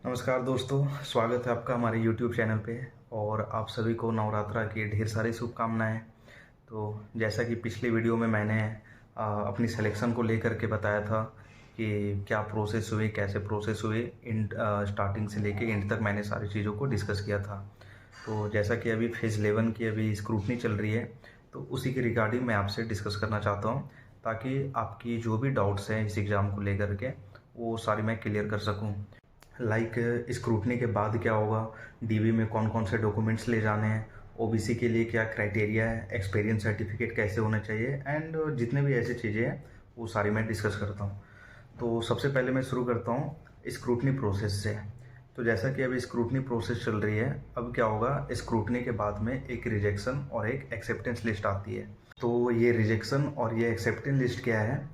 नमस्कार दोस्तों, स्वागत है आपका हमारे YouTube चैनल पे। और आप सभी को नवरात्रा की ढेर सारी शुभकामनाएं। तो जैसा कि पिछली वीडियो में मैंने अपनी सिलेक्शन को लेकर के बताया था कि क्या प्रोसेस हुई, कैसे प्रोसेस हुई, स्टार्टिंग से लेके एंड तक मैंने सारी चीज़ों को डिस्कस किया था। तो जैसा कि अभी फेज़ 11 की अभी स्क्रूटनी चल रही है, तो उसी के रिगार्डिंग मैं आपसे डिस्कस करना चाहता हूँ, ताकि आपकी जो भी डाउट्स हैं इस एग्ज़ाम को लेकर के वो सारी मैं क्लियर कर सकूँ। लाइक स्क्रूटनी के बाद क्या होगा, डीबी में कौन कौन से डॉक्यूमेंट्स ले जाने हैं, ओबीसी के लिए क्या क्राइटेरिया है, एक्सपीरियंस सर्टिफिकेट कैसे होना चाहिए, एंड जितने भी ऐसी चीज़ें हैं वो सारी मैं डिस्कस करता हूँ। तो सबसे पहले मैं शुरू करता हूँ स्क्रूटनी प्रोसेस से। तो जैसा कि अभी स्क्रूटनी प्रोसेस चल रही है, अब क्या होगा, स्क्रूटनी के बाद में एक रिजेक्शन और एक एक्सेप्टेंस लिस्ट आती है। तो ये रिजेक्शन और ये एक्सेप्टेंस लिस्ट क्या है?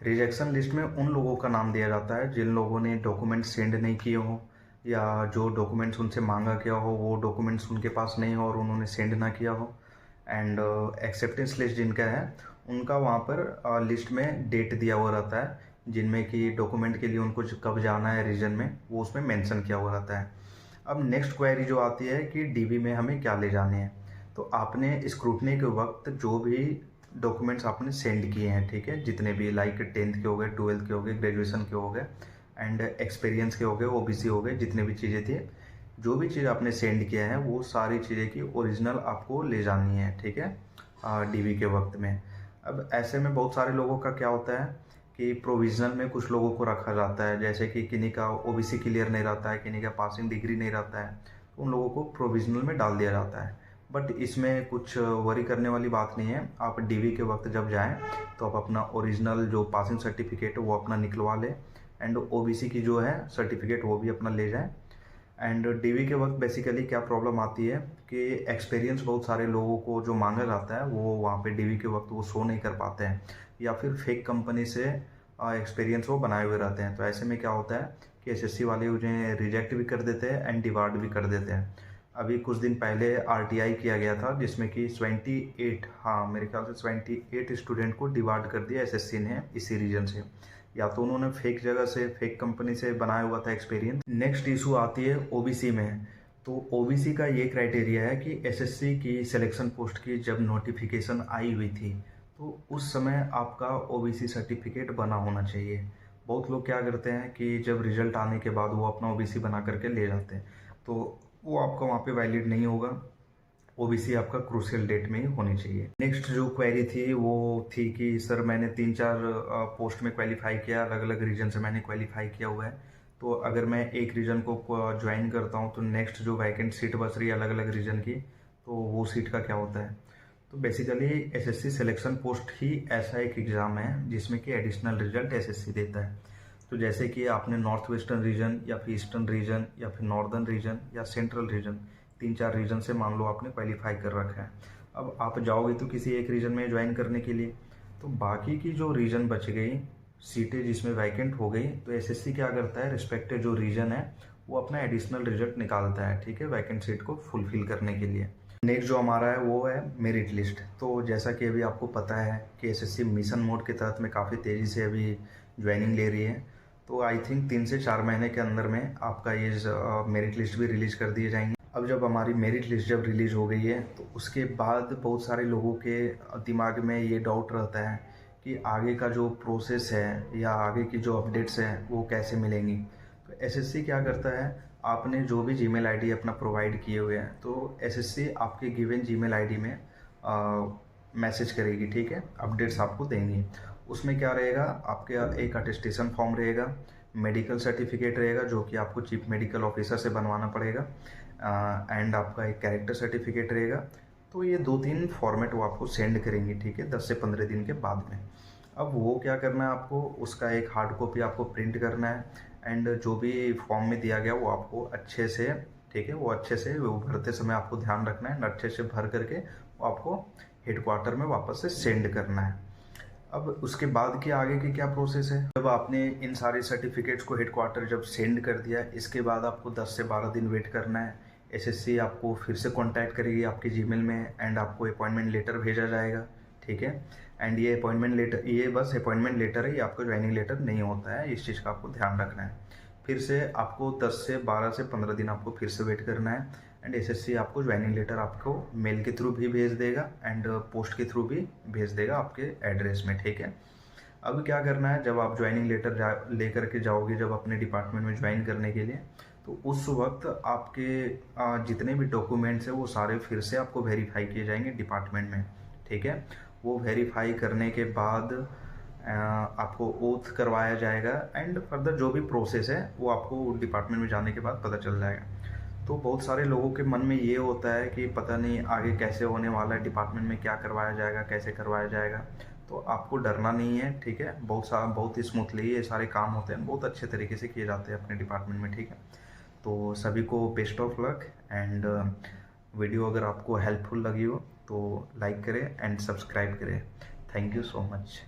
रिजेक्शन लिस्ट में उन लोगों का नाम दिया जाता है जिन लोगों ने डॉक्यूमेंट सेंड नहीं किए हों, या जो डॉक्यूमेंट्स उनसे मांगा गया हो वो डॉक्यूमेंट्स उनके पास नहीं हो और उन्होंने सेंड ना किया हो। एंड एक्सेप्टेंस लिस्ट जिनका है उनका वहाँ पर लिस्ट में डेट दिया हुआ रहता है, जिनमें कि डॉक्यूमेंट के लिए उनको कब जाना है रीजन में, वो उसमें मेंशन किया हुआ रहता है। अब नेक्स्ट क्वेरी जो आती है कि डीबी में हमें क्या ले जाने हैं। तो आपने स्क्रूटनी के वक्त जो भी डॉक्यूमेंट्स आपने सेंड किए हैं, ठीक है, जितने भी, लाइक 10th के हो गए, 12th के हो गए, ग्रेजुएशन के हो गए, एंड एक्सपीरियंस के हो गए, ओबीसी हो गए, जितने भी चीज़ें थी, जो भी चीज़ आपने सेंड किया है वो सारी चीज़ें की ओरिजिनल आपको ले जानी है, ठीक है, डीबी के वक्त में। अब ऐसे में बहुत सारे लोगों का क्या होता है कि प्रोविजनल में कुछ लोगों को रखा जाता है, जैसे कि किन्हीं का ओबीसी क्लियर नहीं रहता है, किन्हीं का पासिंग डिग्री नहीं रहता है, तो उन लोगों को प्रोविजनल में डाल दिया जाता है। बट इसमें कुछ वरी करने वाली बात नहीं है। आप डीवी के वक्त जब जाएं तो आप अपना ओरिजिनल जो पासिंग सर्टिफिकेट है वो अपना निकलवा लें, एंड ओबीसी की जो है सर्टिफिकेट वो भी अपना ले जाएं। एंड डीवी के वक्त बेसिकली क्या प्रॉब्लम आती है कि एक्सपीरियंस बहुत सारे लोगों को जो मांगा जाता है वो वहाँ पे डीवी के वक्त वो शो नहीं कर पाते हैं, या फिर फेक कंपनी से एक्सपीरियंस वो बनाए हुए रहते हैं। तो ऐसे में क्या होता है कि एसएससी वाले उन्हें रिजेक्ट भी कर देते हैं एंड डिवार्ड भी कर देते हैं। अभी कुछ दिन पहले आरटीआई किया गया था, जिसमें कि 28, हाँ मेरे ख्याल से 28 स्टूडेंट को डिवार्ड कर दिया एसएससी ने इसी रीजन से। या तो उन्होंने फेक जगह से, फेक कंपनी से बनाया हुआ था एक्सपीरियंस। नेक्स्ट इशू आती है ओबीसी में। तो ओबीसी का ये क्राइटेरिया है कि एसएससी की सिलेक्शन पोस्ट की जब नोटिफिकेशन आई हुई थी तो उस समय आपका ओबीसी सर्टिफिकेट बना होना चाहिए। बहुत लोग क्या करते हैं कि जब रिजल्ट आने के बाद वो अपना ओबीसी बना करके ले जाते हैं, तो वो आपका वहाँ पे वैलिड नहीं होगा। ओबीसी आपका क्रूशियल डेट में ही होनी चाहिए। नेक्स्ट जो क्वेरी थी वो थी कि सर मैंने 3-4 पोस्ट में क्वालिफाई किया, अलग अलग रीजन से मैंने क्वालिफाई किया हुआ है, तो अगर मैं एक रीजन को ज्वाइन करता हूँ तो नेक्स्ट जो वैकेंट सीट बच रही है अलग अलग रीजन की, तो वो सीट का क्या होता है। तो बेसिकली एसएससी सिलेक्शन पोस्ट ही ऐसा एक एग्ज़ाम है जिसमें कि एडिशनल रिजल्ट एसएससी देता है। तो जैसे कि आपने नॉर्थ वेस्टर्न रीजन या फिर ईस्टर्न रीजन या फिर नॉर्दर्न रीजन या सेंट्रल रीजन, 3-4 रीजन से मान लो आपने क्वालिफाई कर रखा है। अब आप जाओगे तो किसी एक रीजन में ज्वाइन करने के लिए, तो बाकी की जो रीजन बच गई, सीटें जिसमें वैकेंट हो गई, तो एसएससी क्या करता है, रिस्पेक्टिव जो रीजन है वो अपना एडिशनल रिजल्ट निकालता है, ठीक है, वैकेंट सीट को फुलफिल करने के लिए। नेक्स्ट जो हमारा है वो है मेरिट लिस्ट। तो जैसा कि अभी आपको पता है कि एसएससी मिशन मोड के तहत में काफ़ी तेज़ी से अभी ज्वाइनिंग ले रही है। तो आई थिंक 3 से 4 महीने के अंदर में आपका ये मेरिट लिस्ट भी रिलीज कर दिए जाएंगे। अब जब हमारी मेरिट लिस्ट जब रिलीज हो गई है तो उसके बाद बहुत सारे लोगों के दिमाग में ये डाउट रहता है कि आगे का जो प्रोसेस है या आगे की जो अपडेट्स हैं वो कैसे मिलेंगी। तो एसएससी क्या करता है, आपने जो भी जीमेल आईडी अपना प्रोवाइड किए हुए हैं तो एसएससी आपके गिवन जीमेल आईडी में मैसेज करेगी, ठीक है, अपडेट्स आपको देंगी। उसमें क्या रहेगा, आपके एक अटेस्टेशन फॉर्म रहेगा, मेडिकल सर्टिफिकेट रहेगा जो कि आपको चीफ मेडिकल ऑफिसर से बनवाना पड़ेगा, एंड आपका एक कैरेक्टर सर्टिफिकेट रहेगा। तो ये 2-3 फॉर्मेट वो आपको सेंड करेंगे, ठीक है, 10 से 15 दिन के बाद में। अब वो क्या करना है आपको, उसका एक हार्ड कॉपी आपको प्रिंट करना है, एंड जो भी फॉर्म में दिया गया वो आपको अच्छे से, ठीक है, वो अच्छे से वो भरते समय आपको ध्यान रखना है, अच्छे से भर करके वो आपको हेडक्वार्टर में वापस से सेंड करना है। अब उसके बाद की आगे की क्या प्रोसेस है, जब आपने इन सारे सर्टिफिकेट्स को हेडक्वार्टर जब सेंड कर दिया, इसके बाद आपको 10 से 12 दिन वेट करना है। एसएससी आपको फिर से कांटेक्ट करेगी आपके जीमेल में, एंड आपको अपॉइंटमेंट लेटर भेजा जाएगा, ठीक है। एंड ये अपॉइंटमेंट लेटर, ये बस अपॉइंटमेंट लेटर है, ये आपका ज्वाइनिंग लेटर नहीं होता है, इस चीज़ का आपको ध्यान रखना है। फिर से आपको 10 से 12 से 15 दिन आपको फिर से वेट करना है। एंड एसएससी आपको ज्वाइनिंग लेटर आपको मेल के थ्रू भी भेज देगा एंड पोस्ट के थ्रू भी भेज देगा आपके एड्रेस में, ठीक है। अभी क्या करना है, जब आप ज्वाइनिंग लेटर लेकर के जाओगे जब अपने डिपार्टमेंट में ज्वाइन करने के लिए, तो उस वक्त आपके जितने भी डॉक्यूमेंट्स हैं वो सारे फिर से आपको वेरीफाई किए जाएंगे डिपार्टमेंट में, ठीक है। वो वेरीफाई करने के बाद आपको ओथ करवाया जाएगा एंड फर्दर जो भी प्रोसेस है वो आपको डिपार्टमेंट में जाने के बाद पता चल जाएगा। तो बहुत सारे लोगों के मन में ये होता है कि पता नहीं आगे कैसे होने वाला है, डिपार्टमेंट में क्या करवाया जाएगा, कैसे करवाया जाएगा। तो आपको डरना नहीं है, ठीक है। बहुत ही स्मूथली ये सारे काम होते हैं, बहुत अच्छे तरीके से किए जाते हैं अपने डिपार्टमेंट में, ठीक है। तो सभी को best of luck and video अगर आपको हेल्पफुल लगी हो तो लाइक करें एंड सब्सक्राइब करें। Thank you so much.